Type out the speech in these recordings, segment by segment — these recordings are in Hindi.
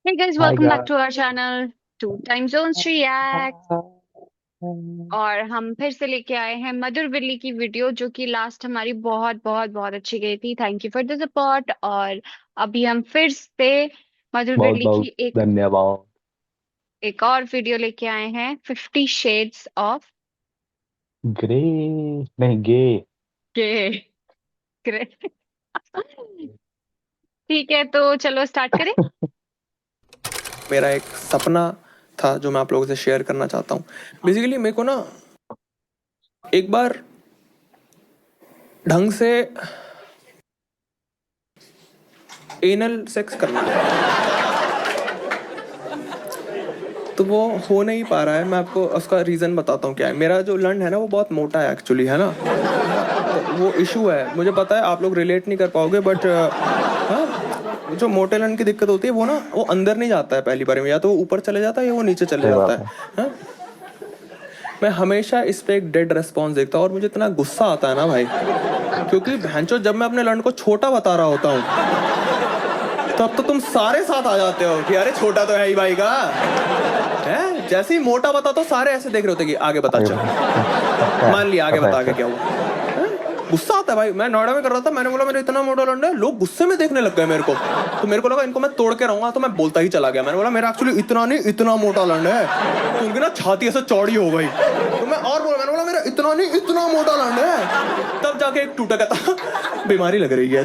Hey guys, Hi welcome back guys. to our channel Two Time Zones React। और हम फिर से लेके आए हैं मधुर बिल्ली की वीडियो जो कि लास्ट हमारी बहुत बहुत बहुत अच्छी गई थी। Thank you for the support. और अभी हम फिर से मधुर बहुत बिल्ली बहुत की धन्यवाद। एक और वीडियो लेके आए हैं 50 Shades of ग्रे नहीं गे। Grey। Grey। ठीक है, तो चलो स्टार्ट करें। मेरा एक सपना था जो मैं आप लोगों से शेयर करना चाहता हूँ। बेसिकली मेरे को ना एक बार ढंग से एनल सेक्स करना है, तो वो हो नहीं पा रहा है। मैं आपको उसका रीज़न बताता हूँ क्या है। मेरा जो लंड है ना वो बहुत मोटा है एक्चुअली, है ना। तो वो इशू है, मुझे पता है आप लोग रिलेट नहीं कर पाओगे, बट हाँ, जो मोटे लंड की दिक्कत होती है वो ना वो अंदर नहीं जाता है पहली बार में, या तो वो ऊपर चले जाता है या वो नीचे चले सही जाता बात है। है। हाँ? मैं हमेशा इस पे एक डेड रेस्पॉन्स देखता हूँ और मुझे इतना गुस्सा आता है ना भाई, क्योंकि भैंचो जब मैं अपने लंड को छोटा बता रहा होता हूँ तब तो तुम सारे साथ आ जाते हो कि अरे छोटा तो है ही भाई का है। जैसे ही मोटा बता तो सारे ऐसे देख रहे होते कि आगे बता, सही चल बात है। पता है मान लिया, आगे पता बता है आगे सर। क्या हुआ। हैं? गुस्सा आता है भाई। मैं नोएडा में कर रहा था, मैंने बोला मेरा इतना मोटा लंड है, लोग गुस्से में देखने लग गए मेरे को। तो मेरे को लगा इनको मैं तोड़ के रहूंगा, तो मैं बोलता ही चला गया। मैंने बोला मेरा एक्चुअली इतना नहीं, इतना मोटा लंड है। तो उनकी ना छाती ऐसे चौड़ी हो गई, तो मैं और बोला, मैंने बोला मेरा इतना नहीं, इतना मोटा लंड है। तब जाके एक टूटा कहता बीमारी लग रही है।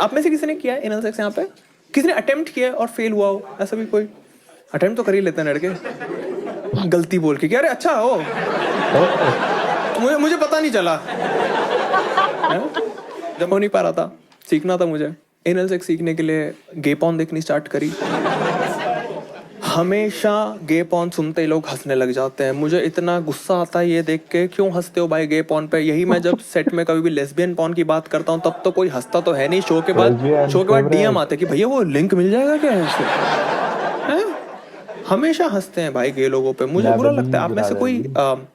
आप में से किसी ने किया है एनल सेक्स यहाँ पे? किसी ने अटेम्प्ट किया है और फेल हुआ हो? ऐसा भी कोई अटेम्प्ट तो कर ही लेते हैं लड़के, गलती बोल के कि अरे अच्छा हो, ओ, मुझे मुझे पता नहीं चला है? जब हो नहीं पा रहा था, सीखना था मुझे। एनल सेक्स सीखने के लिए गे पॉर्न देखनी स्टार्ट करी। हमेशा गे पॉर्न सुनते ही लोग हंसने लग जाते हैं। मुझे इतना गुस्सा आता है ये देख के, क्यों हंसते हो भाई गे पॉर्न पे। यही मैं जब सेट में कभी भी लेस्बियन पॉर्न की बात करता हूँ तब तो कोई हंसता तो है नहीं। लेस्बियन शो के बाद डीएम फेवरेट। आते कि भैया वो लिंक मिल जाएगा क्या है इससे, हैं? हमेशा हंसते हैं भाई गे लोगों पे, मुझे बुरा लगता है। ब्रादरली ब्रादरली।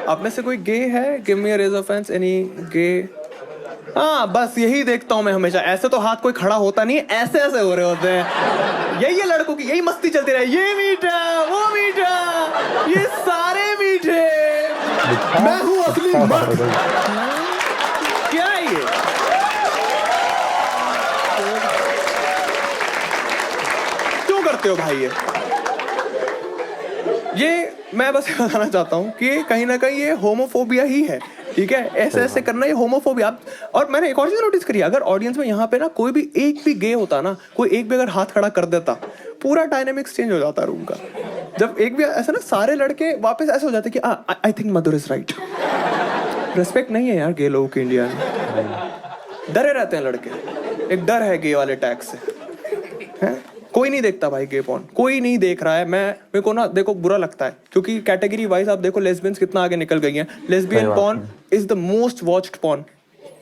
आप में से कोई गे है? Give me a raise of hands, any gay? हाँ, बस यही देखता हूँ मैं हमेशा। ऐसे तो हाथ कोई खड़ा होता नहीं, ऐसे ऐसे हो रहे होते हैं। यही है लड़कों की, यही मस्ती चलती रहे। ये मीठा, वो मीठा, ये सारे मीठे, दिखा मैं हूँ असली दिखा मर्द। फायदा। क्या है ये? क्यों करते हो भाई ये मैं बस ये बताना चाहता हूँ कि कहीं ना कहीं ये होमोफोबिया ही है। ठीक है, ऐसे ऐसे करना ये होमोफोबिया। और मैंने एक और चीज नोटिस करी, अगर ऑडियंस में यहाँ पे ना कोई भी एक भी गे होता ना, कोई एक भी अगर हाथ खड़ा कर देता, पूरा डायनेमिक्स चेंज हो जाता रूम का। जब एक भी ऐसा ना, सारे लड़के वापस ऐसे हो जाते कि I think Madhur is right. Respect नहीं है यार गे लोगों की इंडिया में, डरे रहते हैं लड़के। एक डर है गे वाले टैग से, हैं? कोई नहीं देखता भाई गे पॉर्न, कोई नहीं देख रहा है। मेरे को ना देखो बुरा लगता है, क्योंकि कैटेगरी वाइज आप देखो लेस्बियंस कितना आगे निकल गई हैं। सही लेस्बियन बात पॉर्न है। Is the most watched porn.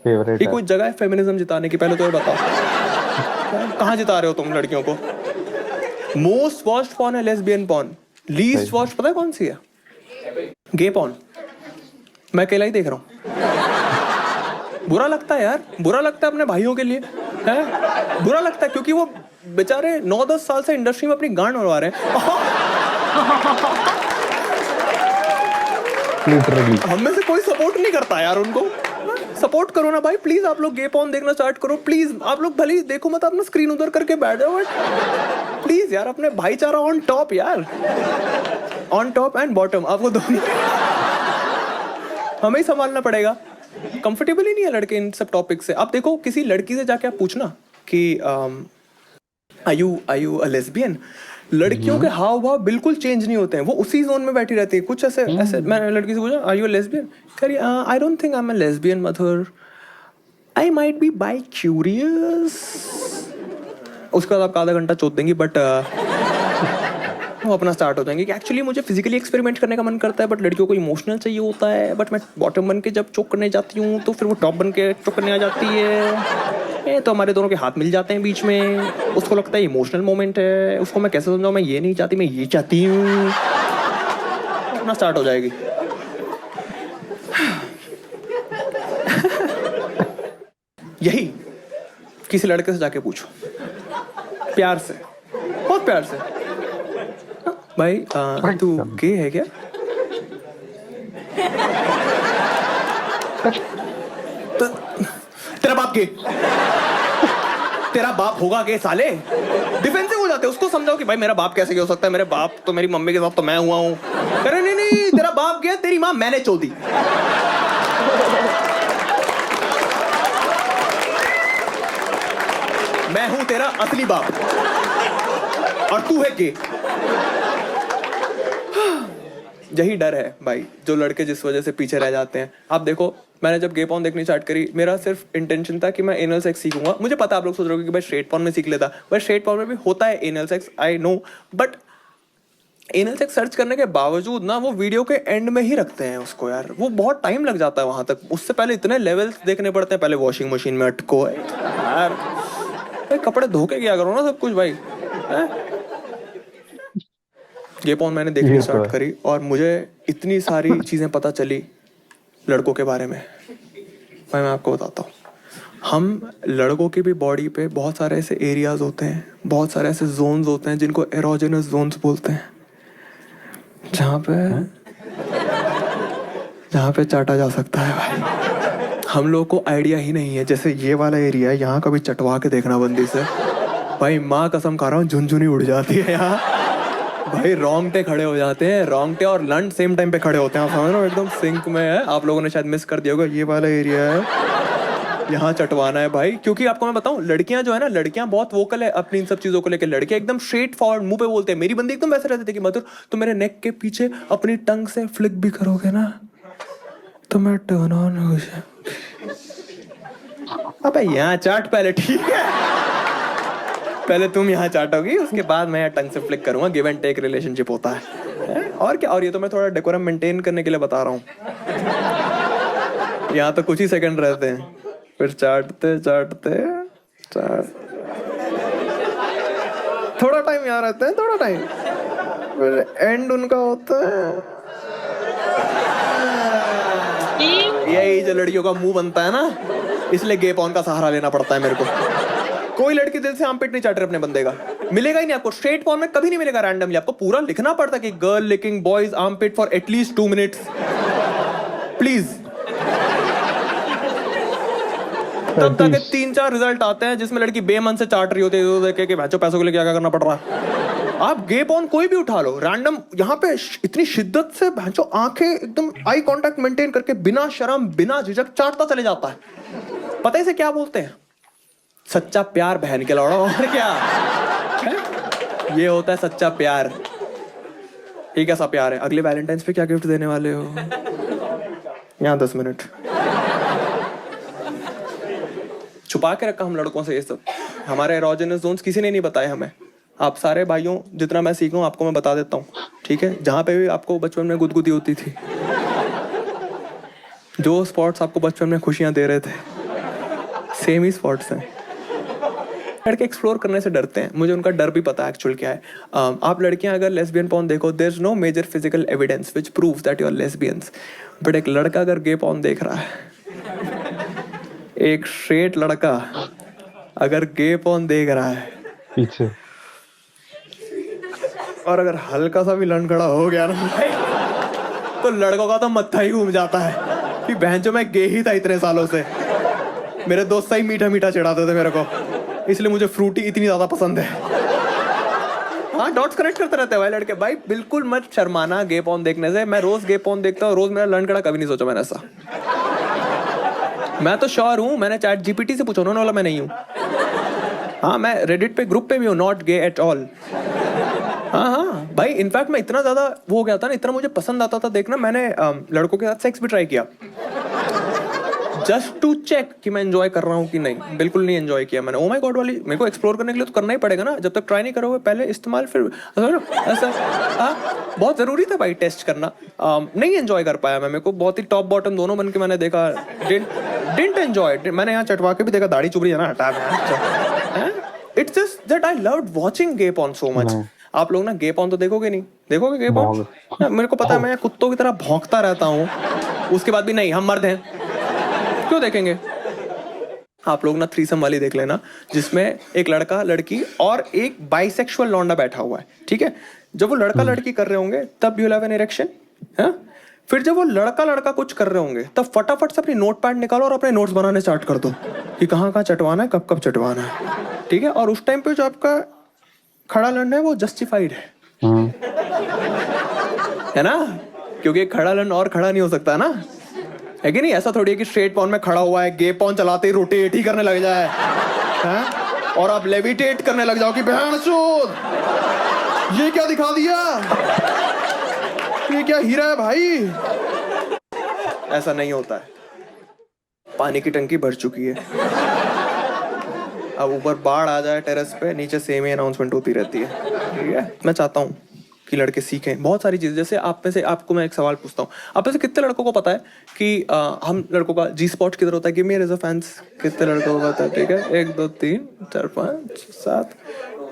Favourite ये है। कोई जगह है फेमिनिज्म जिताने की? पहले तो ये बताओ, कहाँ जिता रहे हो तुम लड़कियों को? मोस्ट वॉच्ड पॉर्न है लेस्बियन पॉर्न। सही लीस्ट वॉच्ड पता है कौन सी है? गे पॉर्न। मैं अकेला ही देख रहा हूँ। बुरा लगता है यार, बुरा लगता है अपने भाइयों के लिए, है बुरा लगता है, क्योंकि वो बेचारे 9-10 साल से इंडस्ट्री में अपनी गांड उड़वा रहे हैं। लिटरली। हम में से कोई सपोर्ट नहीं करता यार उनको। सपोर्ट करो ना भाई, प्लीज। आप लोग गे पॉर्न देखना स्टार्ट करो प्लीज। आप लोग भले ही देखो मत, अपना स्क्रीन उधर करके बैठ जाओ, बट प्लीज यार, अपने भाईचारा ऑन टॉप यार, ऑन टॉप एंड बॉटम, आपको दोनों हमें ही संभालना पड़ेगा। कंफर्टेबल ही नहीं है लड़के इन सब टॉपिक से। आप देखो किसी लड़की से जाके आप पूछना कि आयु अ लेस्बियन, लड़कियों के हाव भाव बिल्कुल चेंज नहीं होते हैं, वो उसी जोन में बैठी रहती है। कुछ ऐसे ऐसे, मैंने लड़की से पूछा आर यू लेस्बियन, कह रही I don't think I am a lesbian Madhur, I might be by curious. उसके बाद आपका आधा घंटा चोट देंगी, बट वो अपना स्टार्ट हो जाएंगे कि एक्चुअली मुझे फिजिकली एक्सपेरिमेंट करने का मन करता है, बट लड़कियों को इमोशनल चाहिए होता है। बट मैं बॉटम बन के जब चोक करने जाती हूँ तो फिर वो टॉप बन के चोक करने आ जाती है। तो हमारे दोनों के हाथ मिल जाते हैं बीच में। उसको लगता है इमोशनल मोमेंट है, उसको मैं कैसे समझाऊँ, मैं ये नहीं चाहती, मैं ये चाहती हूँ। अपना स्टार्ट हो जाएगी। यही किसी लड़के से जाके पूछो, प्यार से, बहुत प्यार से, भाई तू गे है क्या? तो तेरा बाप गे, तेरा बाप होगा गे साले। डिफेंसिव हो जाते, उसको समझाओ कि भाई मेरा बाप कैसे हो सकता है, मेरे बाप तो मेरी मम्मी के साथ तो मैं हुआ हूँ। अरे नहीं नहीं, तेरा बाप गया, तेरी माँ मैंने चोदी। मैं हूं तेरा असली बाप और तू है गे। यही डर है भाई, जो लड़के जिस वजह से पीछे रह जाते हैं। आप देखो, मैंने जब गे पॉर्न देखनी स्टार्ट करी, मेरा सिर्फ इंटेंशन था कि मैं एनल सेक्स सीखूंगा। मुझे पता आप लोग सोच रहे हो कि भाई स्ट्रेट पॉर्न में सीख लेता, बट स्ट्रेट पॉर्न में भी होता है anal sex, I know, but anal sex search करने के बावजूद ना वो वीडियो के एंड में ही रखते हैं उसको यार, वो बहुत टाइम लग जाता है वहां तक। उससे पहले इतने लेवल्स देखने पड़ते हैं, पहले वॉशिंग मशीन में अटको है यार, कपड़े धो के क्या करो ना सब कुछ भाई। गे पॉर्न मैंने देखनी स्टार्ट करी और मुझे इतनी सारी चीजें पता चली लड़कों के बारे में। मैं आपको बताता हूँ, हम लड़कों की भी बॉडी पे बहुत सारे ऐसे एरियाज होते हैं, बहुत सारे ऐसे जोन्स होते हैं जिनको एरोजेनस जोन्स बोलते हैं, जहाँ पे चाटा जा सकता है भाई। हम लोग को आइडिया ही नहीं है। जैसे ये वाला एरिया है, यहाँ कभी चटवा के देखना बंदी से, भाई माँ कसम खा रहा हूँ झुनझुनी उड़ जाती है यहाँ भाई, रोंगटे खड़े हो जाते हैं, रोंगटे और लंड सेम टाइम पे खड़े होते हैं, आप समझ रहे हो, एकदम सिंक में है। आप लोगों ने शायद मिस कर दिया होगा, ये वाला एरिया है, यहाँ चटवाना है भाई। क्योंकि आपको मैं बताऊं, लड़कियां जो है ना, लड़कियां बहुत वोकल है अपनी इन सब चीजों को लेकर। लड़के एकदम स्ट्रेट फॉरवर्ड मुंह पे बोलते हैं। मेरी बंदी एकदम वैसे रहते थे कि मधुर तो मेरे नेक के पीछे अपनी टंग से फ्लिक भी करोगे ना तो मैं टर्न ऑन हो जाऊंगी। अबे यहाँ चाट पहले, ठीक है, पहले तुम यहाँ चाटोगी, उसके बाद मैं टंग से फ्लिक करूंगा। गिव एंड टेक रिलेशनशिप होता है और क्या। और ये तो मैं थोड़ा डेकोरम मेंटेन करने के लिए बता रहा हूँ। यहाँ तो कुछ ही सेकंड रहते हैं, फिर चाटते चाटते थोड़ा टाइम यहाँ रहते हैं, थोड़ा टाइम, फिर एंड उनका होता है। यही जो लड़कियों का मुंह बनता है ना, इसलिए गे पॉर्न का सहारा लेना पड़ता है मेरे को। कोई लड़की दिल से आर्मपिट नहीं चाट रही अपने बंदे का, मिलेगा ही नहीं आपको। स्ट्रेट पॉर्न में कभी नहीं मिलेगा रैंडमली, आपको पूरा लिखना पड़ता है कि girl licking boys armpit for at least 2 minutes please. तब तक 3-4 रिजल्ट आते हैं जिसमें लड़की बेमन से चाट रही होती है, देख के बच्चों पैसों के लिए क्या करना पड़ रहा है। आप गे पॉर्न कोई भी उठा लो रैंडम, यहाँ पे इतनी शिद्दत से भैंचो आंखें एकदम आई कांटेक्ट मेंटेन करके बिना शर्म बिना झिझक चाटता चले जाता है। पता है इसे क्या बोलते हैं? सच्चा प्यार बहन के लौड़ा। और क्या है? ये होता है सच्चा प्यार। ये कैसा प्यार है? अगले वैलेंटाइंस पे क्या गिफ्ट देने वाले हो? यहाँ 10 मिनट छुपा के रखा हम लड़कों से ये सब। हमारे एरोजेनस जोन्स किसी ने नहीं बताए हमें। आप सारे भाइयों, जितना मैं सीखा हूं आपको मैं बता देता हूँ, ठीक है? जहाँ पे भी आपको बचपन में गुदगुदी होती थी, जो स्पॉट्स आपको बचपन में खुशियां दे रहे थे, सेम ही स्पॉट्स हैं। लड़के एक्सप्लोर करने से डरते हैं, मुझे उनका डर भी पता है एक्चुअल क्या है। आप लड़कियां अगर लेस्बियन पॉर्न देखो, there is no major physical evidence which proves that you are lesbians. But एक लड़का अगर गे पॉर्न देख रहा है, एक स्ट्रेट लड़का अगर गे पॉर्न देख रहा है पीछे, और अगर हल्का सा भी लड़खड़ा हो गया ना तो लड़कों का तो मत्था ही घूम जाता है कि बहन जो मैं गे ही था इतने सालों से। मेरे दोस्त ही मीठा मीठा चिढ़ाते थे मेरे को, इसलिए मुझे फ्रूटी इतनी ज्यादा पसंद है। हाँ, डॉट्स कनेक्ट करते रहते हैं भाई लड़के। भाई बिल्कुल मत शर्माना गे पॉर्न देखने से। मैं रोज गे पॉर्न देखता हूँ, रोज मेरा लड़खड़ा कभी नहीं सोचा मैंने ऐसा। मैं तो श्योर हूँ, मैंने चैट जीपीटी से पूछा, उन्होंने बोला मैं नहीं हूँ। हाँ, मैं रेडिट पे ग्रुप पे भी हूँ, नॉट गे एट ऑल। हाँ भाई, इनफैक्ट मैं इतना ज्यादा वो हो गया था ना, इतना मुझे पसंद आता था देखना, मैंने लड़कों के साथ सेक्स भी ट्राई किया जस्ट टू चेक कि मैं एंजॉय कर रहा हूँ कि नहीं। बिल्कुल नहीं एंजॉय किया मैंने। ओ माय गॉड वाली, मेरे को एक्सप्लोर करने के लिए तो करना ही पड़ेगा ना। जब तक ट्राई नहीं करोगे पहले इस्तेमाल, फिर ऐसा। हाँ, बहुत जरूरी था भाई टेस्ट करना। नहीं एंजॉय कर पाया मैं। मेरे को बहुत ही टॉप बॉटम दोनों बन के मैंने देखा, डिडंट एंजॉय। मैंने यहाँ चटवा के भी देखा, दाढ़ी चुभ रही है ना, हटा। It's just that I loved watching gay porn so much. आप लोग ना गे पॉर्न तो देखोगे नहीं, देखोगे गे पॉर्न? मेरे को पता है, मैं कुत्तों की तरह भौंकता रहता हूँ, उसके बाद भी नहीं, हम मर्द हैं, क्यों देखेंगे? आप लोग ना थ्रीसम वाली देख लेना, जिसमें एक लड़का लड़की और एक बाइसेक्सुअल लौंडा बैठा हुआ है, ठीक है। जब वो लड़का लड़की कर रहे होंगे तब यू हैव एन इरेक्शन, हाँ। फिर जब वो लड़का लड़का कुछ कर रहे होंगे तब फटाफट से अपनी नोट पैड निकालो और अपने नोट्स बनाने स्टार्ट कर दो कि कहाँ कहाँ चटवाना है, कब कब चटवाना है, ठीक है। और उस टाइम पे जो आपका खड़ा लड़ना है वो जस्टिफाइड है ना, क्योंकि खड़ा लड़ना और खड़ा नहीं हो सकता ना, है कि नहीं। ऐसा थोड़ी है कि स्ट्रेट पॉन में खड़ा हुआ है, गे पॉन चलाते ही रोटेट ही करने लग जाए, हैं? और आप लेविटेट करने लग जाओ कि बहन चोद ये क्या दिखा दिया, ये क्या हीरा है भाई। ऐसा नहीं होता है। पानी की टंकी भर चुकी है, अब ऊपर बाढ़ आ जाए टेरेस पे, नीचे सेम ही अनाउंसमेंट होती रहती है, ठीक है। मैं चाहता हूँ कि लड़के सीखें बहुत सारी चीज़ें। जैसे आप में से, आपको मैं एक सवाल पूछता हूँ, आप में से कितने लड़कों को पता है कि हम लड़कों का जी स्पॉट किधर होता है? गिव मी रेज ऑफ फैंस, कितने लड़कों को पता है? ठीक है, 1 2 3 4 5 7,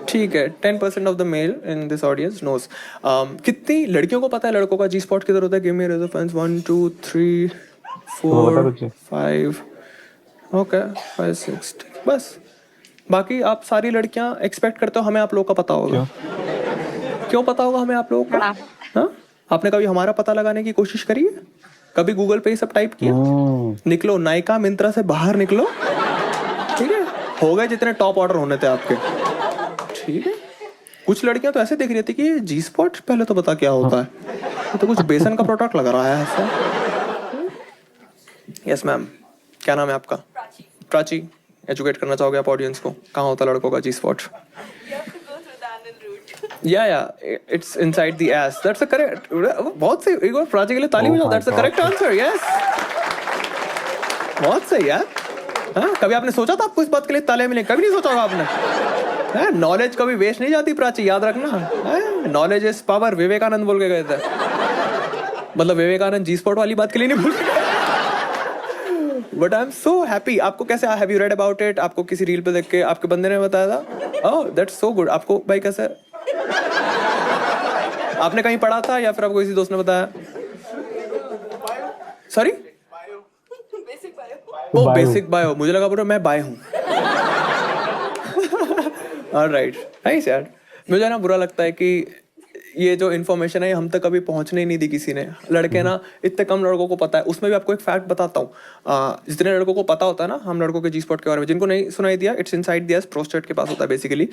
ठीक है, 10% of the male in this audience knows. कितनी लड़कियों को पता है लड़कों का जी स्पॉट किधर होता है? गिव मी रेज ऑफ फैंस। 1 2 3 4 5, ओके 5 6, बस। बाकी आप सारी लड़कियां एक्सपेक्ट करते हो हमें आप लोगों का पता होगा। क्यों पता होगा हमें आप लोगों को? हाँ, आपने कभी हमारा पता लगाने की कोशिश करी है? कभी गूगल पे ये सब टाइप किया? निकलो नायका मिंत्रा से बाहर निकलो, ठीक है, हो गए जितने टॉप ऑर्डर होने थे आपके, ठीक है। कुछ लड़कियां तो ऐसे देख रही थी कि जी स्पॉट पहले तो बता क्या होता है, तो कुछ बेसन का प्रोडक्ट लग रहा है ऐसा। यस मैम, क्या नाम है आपका? प्राची। एजुकेट करना चाहोगे आप ऑडियंस को, कहाँ होता है लड़कों का जी spot? it's inside the ass. That's the correct. बहुत सही, एक बार प्राची के लिए ताली बजाओ। That's the correct answer. Yes. बहुत सही यार। हाँ, कभी आपने सोचा था आपको इस बात के लिए तालियां मिलेंगी? कभी नहीं सोचा होगा आपने। नॉलेज कभी वेस्ट नहीं जाती प्राची, याद रखना। नॉलेज इज पावर, विवेकानंद बोल के गए थे। मतलब विवेकानंद जी स्पॉट वाली बात के लिए नहीं बोल के। But I am so happy. आपको कैसे, have you read about it? आपको किसी रील पे देख के आपके बंदे ने बताया था? Oh that's so good. आपको भाई कैसे, आपने कहीं पढ़ा था या फिर आपको किसी दोस्त ने बताया? सॉरी, ओ बेसिक बायो। मुझे लगा पूरा मैं बाय हूँ। ऑलराइट, नाइस यार। मुझे ना बुरा लगता है कि ये जो इन्फॉर्मेशन है हम तक कभी पहुंचने ही नहीं दी किसी ने। लड़के ना, इतने कम लड़कों को पता है। उसमें भी आपको एक फैक्ट बताता हूँ, जितने लड़कों को पता होता है ना हम लड़कों के जी स्पॉट के बारे में, जिनको नहीं सुनाई दिया, इट्स इनसाइड द प्रोस्टेट के पास होता है बेसिकली।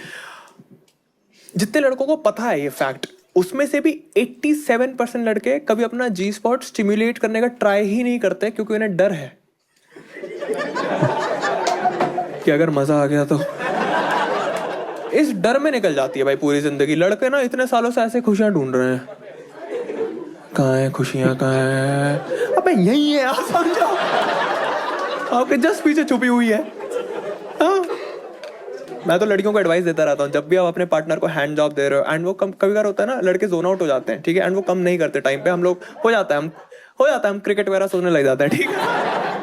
जितने लड़कों को पता है ये फैक्ट, उसमें से भी 87% लड़के कभी अपना जी स्पॉट स्टिम्युलेट करने का ट्राई ही नहीं करते, क्योंकि उन्हें डर है कि अगर मजा आ गया तो। इस डर में निकल जाती है भाई पूरी जिंदगी। लड़के ना इतने सालों से ऐसे खुशियां ढूंढ रहे हैं, कहाँ है खुशियां, कहाँ है? अबे यही है, आप समझो, आपके जस्ट पीछे छुपी हुई है। हाँ, मैं तो लड़कियों को एडवाइस देता रहता हूँ, जब भी आप अपने पार्टनर को हैंड जॉब दे रहे हो, एंड वो कभी बार होता है ना, लड़के जोन आउट हो जाते हैं, ठीक है, एंड वो कम नहीं करते टाइम पे। हम लोग हो जाता है हम क्रिकेट वगैरह सोचने लग जाते हैं, ठीक है।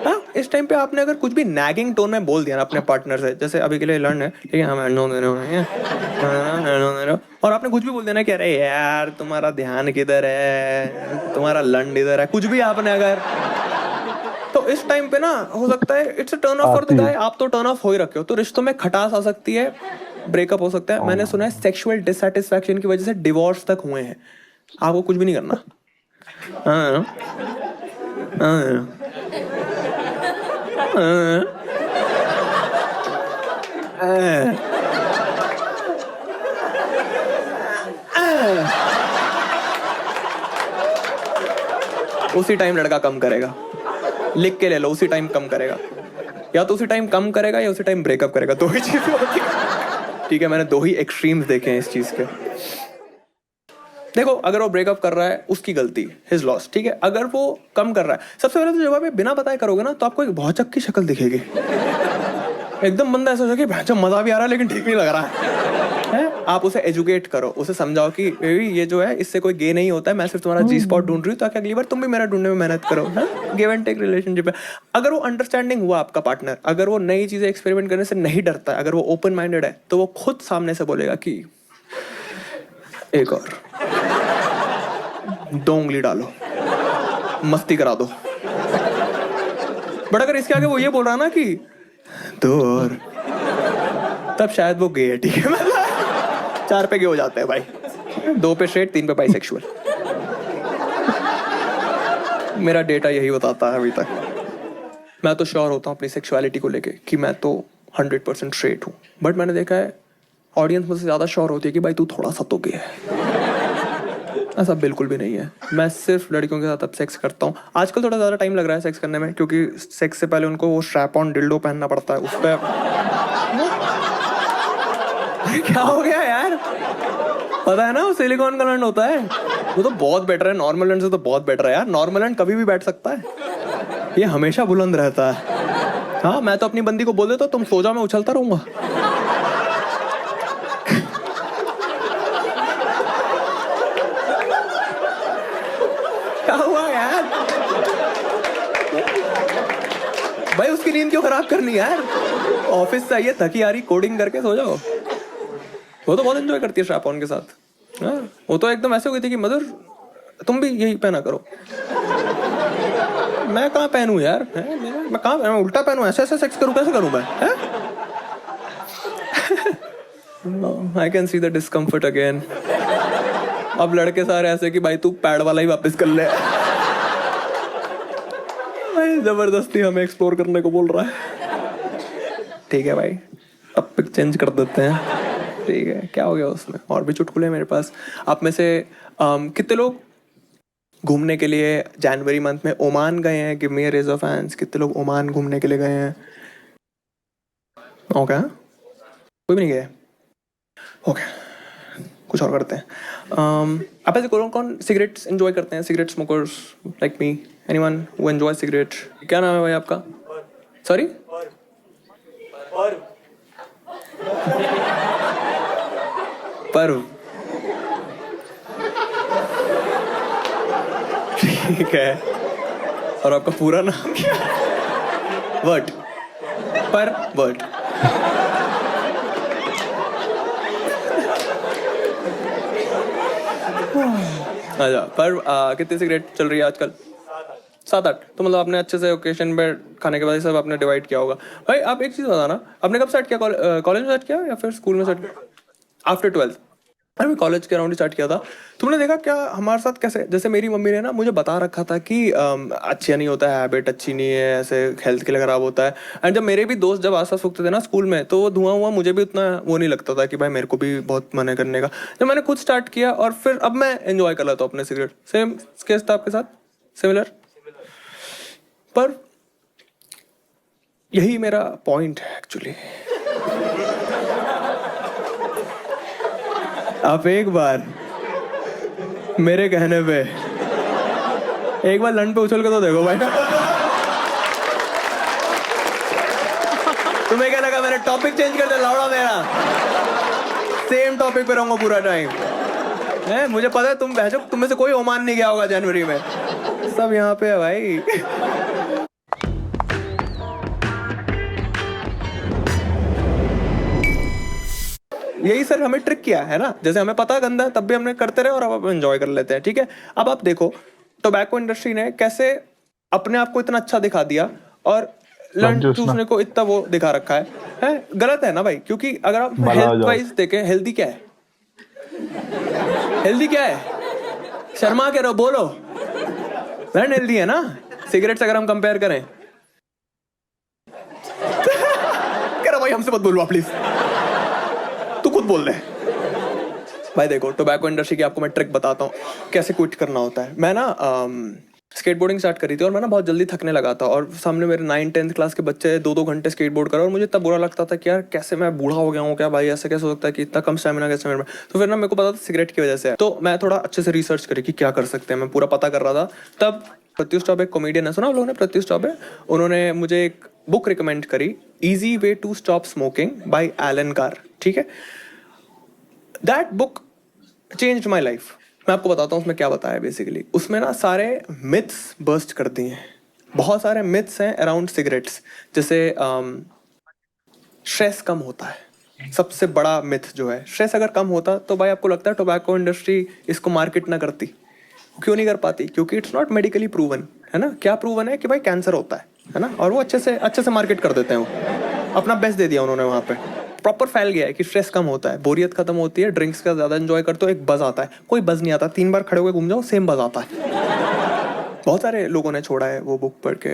हाँ, इस टाइम पे आपने अगर कुछ भी नैगिंग टोन में बोल दिया ना अपने पार्टनर से, जैसे अभी के लिए लर्न है, ठीक है, हम हैंड दे रहे हो, और आपने कुछ भी बोल देना कि अरे यार तुम्हारा ध्यान किधर है, तुम्हारा लंड इधर है, कुछ भी आपने अगर, तो इस टाइम पे ना हो सकता है it's a turn off for the guy. आप तो टर्न ऑफ हो ही रखे हो, तो रिश्तों में खटास आ सकती है, ब्रेकअप हो सकता है। मैंने सुना है सेक्सुअल डिससैटिस्फैक्शन की वजह से डिवोर्स तक हुए हैं। आपको कुछ भी नहीं करना। उसी टाइम लड़का कम करेगा, लिख के ले लो, उसी टाइम कम करेगा, या तो उसी टाइम कम करेगा या उसी टाइम ब्रेकअप करेगा, दो ही चीजें होती है, ठीक है। मैंने दो ही एक्सट्रीम्स देखे हैं इस चीज के। देखो, अगर वो ब्रेकअप कर रहा है उसकी गलती, हिज लॉस, ठीक है। अगर वो कम कर रहा है, सबसे पहले तो जब आप बिना बताए करोगे ना, तो आपको एक भौचक की शक्ल दिखेगी, एकदम बंदा ऐसा हो कि भाई मजा भी आ रहा है लेकिन ठीक नहीं लग रहा है। आप उसे एजुकेट करो, उसे समझाओ कि बेबी ये जो है इससे कोई गे नहीं होता है, मैं सिर्फ तुम्हारा जी स्पॉट ढूंढ रही हूँ, ताकि अगली बार तुम भी मेरा ढूंढने में मेहनत करो। गिव एंड टेक रिलेशनशिप है। अगर वो अंडरस्टैंडिंग हुआ आपका पार्टनर, अगर वो नई चीजें एक्सपेरिमेंट करने से नहीं डरता है, अगर वो ओपन माइंडेड है, तो वो खुद सामने से बोलेगा कि एक और 2 उंगली डालो, मस्ती करा दो। बट अगर इसके आगे वो ये बोल रहा ना कि 2 और, तब शायद वो गे है, ठीक है, मतलब 4 पे गे हो जाते हैं भाई, 2 पे स्ट्रेट, 3 पे बाइसेक्सुअल। मेरा डेटा यही बताता है अभी तक। मैं तो श्योर होता हूँ अपनी सेक्सुअलिटी को लेके कि मैं तो 100% स्ट्रेट हूँ, बट मैंने देखा है ऑडियंस मुझसे ज़्यादा श्योर होती है कि भाई तू थोड़ा सा तो गे है। ऐसा बिल्कुल भी नहीं है। मैं सिर्फ लड़कियों के साथ अब सेक्स करता हूँ। आजकल थोड़ा ज़्यादा टाइम लग रहा है सेक्स करने में, क्योंकि सेक्स से पहले उनको वो स्ट्रैप ऑन डिल्डो पहनना पड़ता है, उस पर क्या हो गया यार, पता है ना वो सिलिकॉन का लैंड होता है, वो तो बहुत बेटर है, नॉर्मल लैंड से तो बहुत बेटर है यार। नॉर्मल लैंड कभी भी बैठ सकता है, ये हमेशा बुलंद रहता है। हाँ, मैं तो अपनी बंदी को बोल देता तुम सो जाओ, मैं उछलता रहूंगा। क्या हुआ यार भाई, उसकी नींद क्यों खराब करनी यार, ऑफिस से आई है थकी आ रही, कोडिंग करके सो जाओ। वो तो बहुत एंजॉय करती है स्ट्रैप ऑन के साथ। हाँ, वो तो एकदम ऐसे हो गई थी कि मदर तुम भी यही पहना करो। मैं कहाँ पहनूं यार, मैं कहाँ पहनूं, उल्टा पहनूं, ऐसे ऐसे सेक्स करूं, कैसे करूं मैं? I can see the discomfort again. अब लड़के सारे ऐसे कि भाई तू पैड वाला ही वापस कर ले। भाई जबरदस्ती हमें एक्सप्लोर करने को बोल रहा है। ठीक है भाई, अब पिक चेंज कर देते हैं। ठीक है, क्या हो गया उसमें, और भी चुटकुले मेरे पास। आप में से कितने लोग घूमने के लिए जनवरी मंथ में ओमान गए हैं? Give me a raise of hands. कितने लोग ओमान घूमने के लिए गए हैं? ओके, कोई भी नहीं गए? ओके, कुछ और करते हैं। आप ऐसे कौन कौन सिगरेट्स एंजॉय करते हैं? Cigarette smokers like me, anyone who enjoy cigarette? क्या नाम है भाई आपका? सॉरी, पर्व। ठीक है, और आपका पूरा नाम क्या? वर्ट, पर वर्ट। अच्छा, पर कितनी सिगरेट चल रही है आजकल? 7-8। तो मतलब आपने अच्छे से ओकेशन पे खाने के बाद सब आपने डिवाइड किया होगा। भाई आप एक चीज़ बताना, आपने कब स्टार्ट किया? कॉलेज में स्टार्ट किया या फिर स्कूल में स्टार्ट किया? After 12th? अरे मैं कॉलेज के अराउंड ही स्टार्ट किया था। तुमने देखा क्या हमारे साथ कैसे, जैसे मेरी मम्मी ने ना मुझे बता रखा था कि अच्छा नहीं होता है, हैबिट अच्छी नहीं है, ऐसे हेल्थ के लिए खराब होता है। एंड जब मेरे भी दोस्त जब आसपास सूखते थे ना स्कूल में, तो वो धुआं हुआ मुझे भी उतना वो नहीं लगता था कि भाई मेरे को भी बहुत मन है करने का। जब मैंने खुद स्टार्ट किया और फिर अब मैं एंजॉय कर लेता हूँ अपने सिगरेट। सेम केस था आपके साथ? सिमिलर? पर यही मेरा पॉइंट है एक्चुअली। आप एक बार मेरे कहने पे एक बार लंड पे उछल के तो देखो भाई। तुम्हें क्या लगा मैंने टॉपिक चेंज कर दिया? लौड़ा मेरा सेम टॉपिक पे रहूंगा पूरा टाइम है। मुझे पता है तुम बहजो, तुम में से कोई ओमान नहीं गया होगा जनवरी में, सब यहाँ पे है भाई। यही सर हमें ट्रिक किया है ना, जैसे हमें पता गंदा है तब भी हमने करते रहे और अब एंजॉय कर लेते हैं। ठीक है, अब आप देखो टोबैको इंडस्ट्री ने कैसे अपने आप को इतना अच्छा दिखा दिया और लंच चूसने को इतना वो दिखा रखा है? गलत है ना भाई, क्योंकि अगर आप हेल्थ वाइज देखें, हेल्दी क्या है? हेल्दी क्या है? शर्मा कह रहे हो, बोलो। हेल्दी है ना सिगरेट से अगर हम कंपेयर करें। कह रहा भाई हमसे मत बोलवा प्लीज, तू खुद बोल रहे। भाई देखो टोबैको इंडस्ट्री की आपको मैं ट्रिक बताता हूँ कैसे क्विट करना होता है। मैं ना स्केटबोर्डिंग स्टार्ट करी थी और मैं ना बहुत जल्दी थकने लगा था, और सामने मेरे 9-10th क्लास के बच्चे 2-2 घंटे स्केटबोर्ड कर, और मुझे इतना बुरा लगता था कि यार कैसे मैं बूढ़ा हो गया हूँ क्या भाई, ऐसे कैसे हो सकता है कि इतना कम स्टेमिना कैसे मेरे में। तो फिर ना मेरे को पता था सिगरेट की वजह से है, तो मैं थोड़ा अच्छे से रिसर्च करी कि क्या कर सकते हैं, मैं पूरा पता कर रहा था। तब प्रत्युष चौबे कॉमेडियन है, सुना आप लोगों ने प्रत्युष चौबे? उन्होंने मुझे एक बुक रिकमेंड करी, easy way to stop smoking by Allen Carr. ठीक है, that book changed my life. मैं आपको बताता हूँ उसमें क्या बताया बेसिकली। उसमें ना सारे मिथ्स बर्स्ट कर दिए हैं। बहुत सारे मिथ्स हैं अराउंड सिगरेट्स, जैसे स्ट्रेस कम होता है, सबसे बड़ा मिथ जो है। स्ट्रेस अगर कम होता तो भाई आपको लगता है टोबैको इंडस्ट्री इसको मार्केट ना करती? क्यों नहीं कर पाती? क्योंकि इट्स नॉट मेडिकली प्रूवन, है ना। क्या प्रूवन है? कि भाई कैंसर होता है ना, और वो अच्छे से मार्केट कर देते हैं वो। अपना बेस्ट दे दिया उन्होंने वहाँ पे, प्रॉपर फैल गया है कि स्ट्रेस कम होता है, बोरियत खत्म होती है, ड्रिंक्स का ज़्यादा एंजॉय करते हो, एक बज आता है, कोई बज नहीं आता, 3 बार खड़े होकर घूम जाओ सेम बज आता है। बहुत सारे लोगों ने छोड़ा है वो बुक पढ़ के,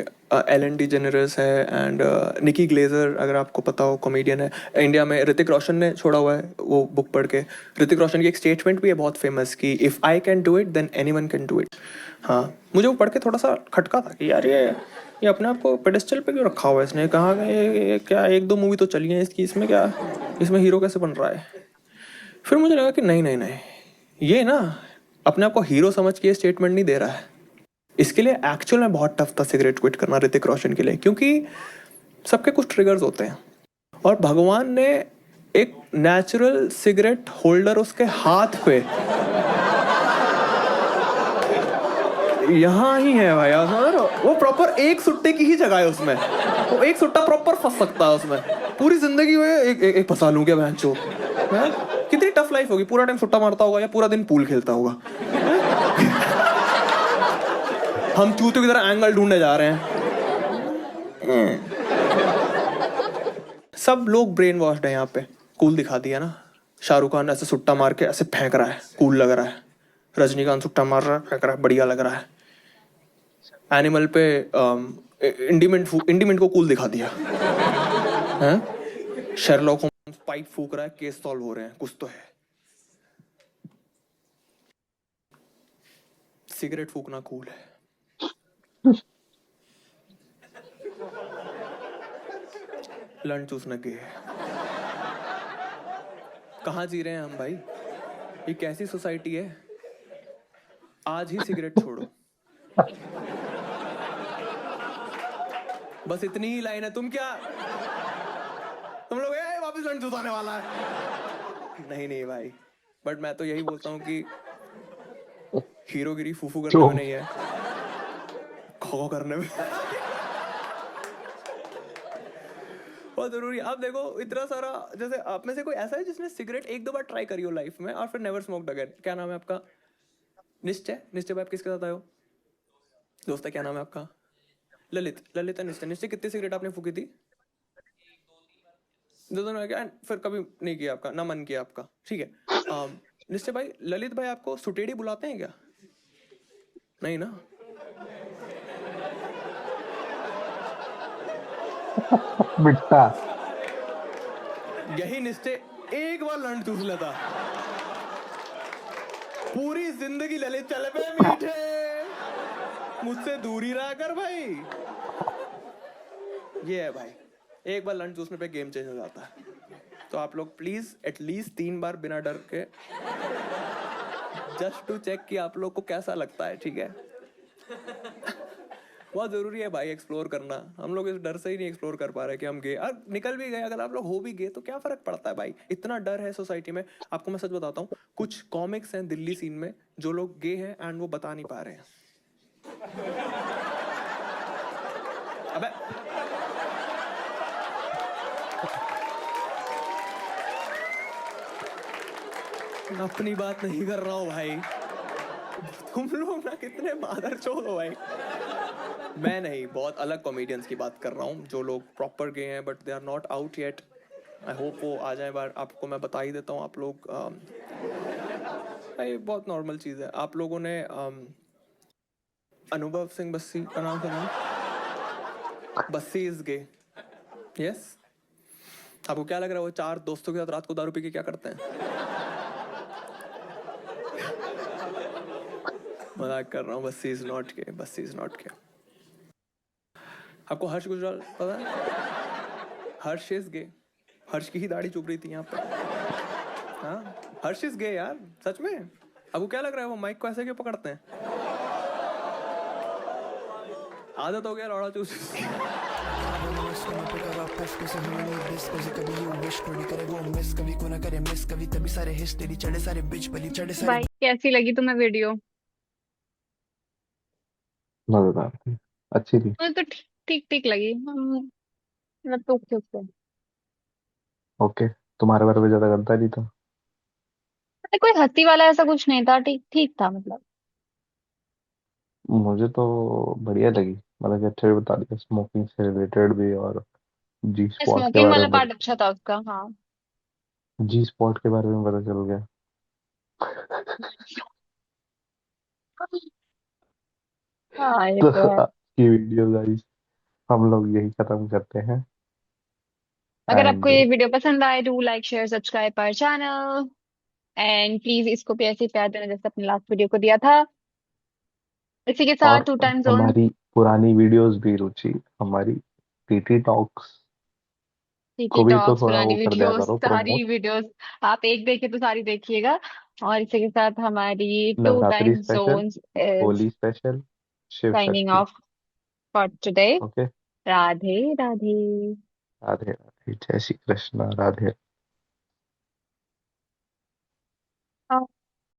एलन डी जेनेरस है एंड निकी ग्लेजर, अगर आपको पता हो, कॉमेडियन है इंडिया में, ऋतिक रोशन ने छोड़ा हुआ है वो बुक पढ़ के। ऋतिक रोशन की एक स्टेटमेंट भी है बहुत फेमस कि if I can do it than anyone can do it. हाँ, मुझे वो पढ़ के थोड़ा सा खटका था कि यार ये अपने आप को पेडेस्टल पे क्यों रखा हुआ है इसने, कहाँ ये क्या 1-2 मूवी तो चली है इसकी, इसमें क्या, इसमें हीरो कैसे बन रहा है। फिर मुझे लगा कि नहीं नहीं नहीं, ये ना अपने आप को हीरो समझ के ये स्टेटमेंट नहीं दे रहा है, इसके लिए एक्चुअल में बहुत टफ था सिगरेट क्विट करना ऋतिक रोशन के लिए, क्योंकि सबके कुछ ट्रिगर्स होते हैं और भगवान ने एक नेचुरल सिगरेट होल्डर उसके हाथ पे यहाँ ही है भाई, वो प्रॉपर एक सुट्टे की ही जगह है उसमें, वो एक सुट्टा प्रॉपर फंस सकता है उसमें, पूरी जिंदगी में एक फंसा लूं क्या मैं चो, कितनी टफ लाइफ होगी, पूरा टाइम सुट्टा मारता होगा या पूरा दिन पूल खेलता होगा। हम चूतियों की तरह एंगल ढूंढने जा रहे हैं। सब लोग ब्रेन वॉश्ड है यहाँ पे, कूल दिखा दिया ना, शाहरुख खान ऐसे सुट्टा मार के ऐसे फेंक रहा है, कूल लग रहा है, रजनीकांत सुट्टा मार रहा है, फेंक रहा है, बढ़िया लग रहा है। एनिमल पे इंडिमेंट को कूल दिखा दिया है, शेरलॉक होम्स पाइप फूक रहा है, केस सॉल्व हो रहे हैं, कुछ तो है। सिगरेट फूकना कूल है। लंच चूसने के कहाँ जी रहे हैं हम भाई, ये कैसी सोसाइटी है, आज ही सिगरेट छोड़ो। बस इतनी ही लाइन है, तुम लोग वापस लंच चूसाने वाला है। नहीं नहीं भाई, बट मैं तो यही बोलता हूँ कि हीरोगिरी फूफू करने में नहीं है, खो करने में बहुत जरूरी। आप देखो इतना सारा, जैसे आप में से कोई ऐसा है जिसने सिगरेट 1-2 बार ट्राई करी हो लाइफ में और फिर नेवर स्मोक्ड अगेन? क्या नाम है आपका? निश्चय भाई, आप किसके साथ आए हो? दोस्त है, क्या नाम है आपका? ललित है निश्चय कितनी सिगरेट आपने फूकी थी? 2 दिन हो गया, फिर कभी नहीं किया आपका, ना मन किया आपका, ठीक है। निश्चय भाई, ललित भाई आपको सुटेड़ी बुलाते हैं क्या? नहीं ना? बिट्टा यही निश्चय एक बार लंच चूस लेता, पूरी जिंदगी ललित चले पे मीठे, मुझसे दूरी रहा कर भाई। ये है भाई, एक बार लंच चूसने पे गेम चेंज हो जाता है। तो आप लोग प्लीज एटलीस्ट 3 बार बिना डर के, जस्ट टू चेक कि आप लोग को कैसा लगता है, ठीक है? बहुत जरूरी है भाई एक्सप्लोर करना, हम लोग इस डर से ही नहीं एक्सप्लोर कर पा रहे कि हम गे, और निकल भी गए, अगर आप लोग हो भी गए तो क्या फर्क पड़ता है भाई, इतना डर है सोसाइटी में। आपको मैं सच बताता हूँ, कुछ कॉमिक्स हैं दिल्ली सीन में जो लोग गे हैं एंड वो बता नहीं पा रहे हैं। अबे अपनी बात नहीं कर रहा हूँ भाई, तुम लोग ना कितने मादरचोद हो भाई। मैं नहीं, बहुत अलग कॉमेडियंस की बात कर रहा हूँ जो लोग प्रॉपर गए हैं but they are not out yet. I hope वो आ जाए बार, आपको मैं बता ही देता हूँ। आप लोग भाई बहुत नॉर्मल चीज़ है। आप लोगों ने अनुभव सिंह बस्सी का नाम सुना? Bassi is gay, yes. आपको क्या लग रहा है वो 4 दोस्तों के साथ रात को दारू पी के क्या करते हैं? मजाक कर रहा हूँ, Bassi is not gay, Bassi is not gay. आपको हर्ष गुजराल पता है? हर्ष इज गे, हर्ष की ही दाढ़ी चुभ रही थी यहाँ पे। हाँ, हर्ष इज गे यार, सच में। आपको क्या लग रहा है वो माइक को ऐसे क्यों पकड़ते हैं? आदत हो गया लौड़ा चूस। भाई कैसी लगी तुम्हें वीडियो? मजेदार थी, अच्छी थी। मुझे तो ठीक ठीक लगी, मतलब तो ओके। ओके, तुम्हारे बारे में ज्यादा गंदा नहीं था। कोई हंसी वाला ऐसा कुछ नहीं था, ठीक ठीक था मतलब। मुझे तो बढ़िया लगी, मतलब कि अच्छे से बता दिया, स्मोकिंग से रिलेटेड भी और जी स्पॉट के स्मोकिंग बारे वाला में पार्ट अच्छा था उसका, हाँ। जी स्पॉट के बारे में पता चल गया। हाँ ये तो तो है। आज की वीडियो गाइस हम लोग यही खत्म करते हैं। अगर आपको एंड ये वीडियो पसंद आए, do like share subscribe our channel, and please इसको भी ऐसे ही प्यार देना जैसे अपने लास्ट वीडियो को दिया था। इसी के साथ और टू टाइम जोन हमारी पुरानी वीडियोस भी रुचि हमारी टीटी टॉक्स टीटी को भी तो टॉक्स, थोड़ा पुरानी वो कर दिया वीडियोस, करो सारी प्रमोट। वीडियोस आप एक देखे तो सारी देखिएगा। और इसी के साथ हमारी two Navratri time special, zone is Holi special, Shiv shining Shakti. Off for today. Okay, Radhe Radhe. Radhe Radhe, जय श्री कृष्ण, राधे।